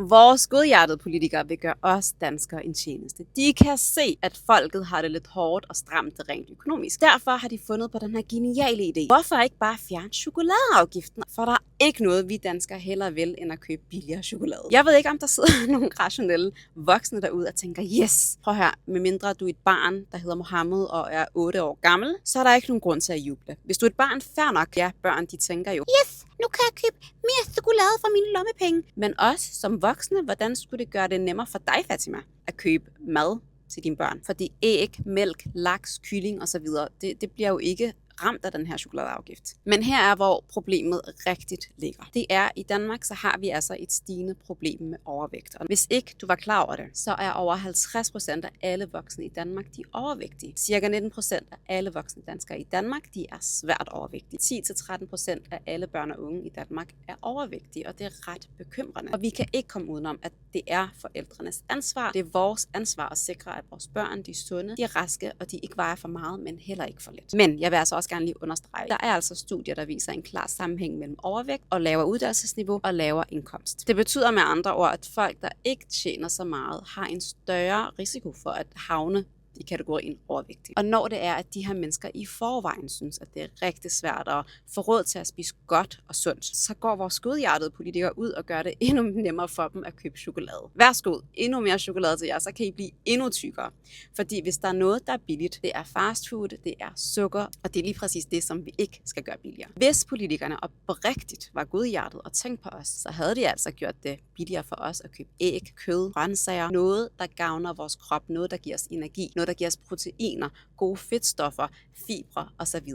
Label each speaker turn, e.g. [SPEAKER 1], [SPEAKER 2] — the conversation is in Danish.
[SPEAKER 1] Vores godhjertede politikere vil gøre os danskere en tjeneste. De kan se, at folket har det lidt hårdt og stramt rent økonomisk. Derfor har de fundet på den her geniale idé. Hvorfor ikke bare fjerne chokoladeafgiften? For der er ikke noget, vi danskere hellere vil, end at købe billigere chokolade. Jeg ved ikke, om der sidder nogle rationelle voksne derude og tænker, yes, prøv her, medmindre du er et barn, der hedder Mohammed og er 8 år gammel, så er der ikke nogen grund til at juble. Hvis du er et barn, fair nok, ja, børn, de tænker jo, yes, nu kan jeg købe mere chokolade for mine lommepenge. Men os som voksne, hvordan skulle det gøre det nemmere for dig, Fatima, at købe mad til dine børn? Fordi æg, mælk, laks, kylling osv., det bliver jo ikke ramt af den her chokoladeafgift. Men her er, hvor problemet rigtigt ligger. Det er, i Danmark, så har vi altså et stigende problem med overvægt. Og hvis ikke du var klar over det, så er over 50% af alle voksne i Danmark, de er overvægtige. Cirka 19% af alle voksne danskere i Danmark, de er svært overvægtige. 10-13% af alle børn og unge i Danmark er overvægtige, og det er ret bekymrende. Og vi kan ikke komme udenom, at det er forældrenes ansvar. Det er vores ansvar at sikre, at vores børn, de er sunde, de er raske, og de ikke vejer for meget, men heller ikke for lidt. Men jeg vil altså også gerne lige understrege, der er altså studier, der viser en klar sammenhæng mellem overvægt og lavere uddannelsesniveau og lavere indkomst. Det betyder med andre ord, at folk, der ikke tjener så meget, har en større risiko for at havne i kategorien overvægtig. Og når det er, at de her mennesker i forvejen synes, at det er rigtig svært at få råd til at spise godt og sundt, så går vores godhjertede politikere ud og gør det endnu nemmere for dem at købe chokolade. Værsgo, endnu mere chokolade til jer, så kan I blive endnu tykkere. Fordi hvis der er noget, der er billigt, det er fast food, det er sukker, og det er lige præcis det, som vi ikke skal gøre billigere. Hvis politikerne oprigtigt var godhjertet og tænkte på os, så havde de altså gjort det billigere for os at købe æg, kød, grøntsager, noget, der gavner vores krop, noget, der giver os energi, noget, der giver os proteiner, gode fedtstoffer, fibre osv.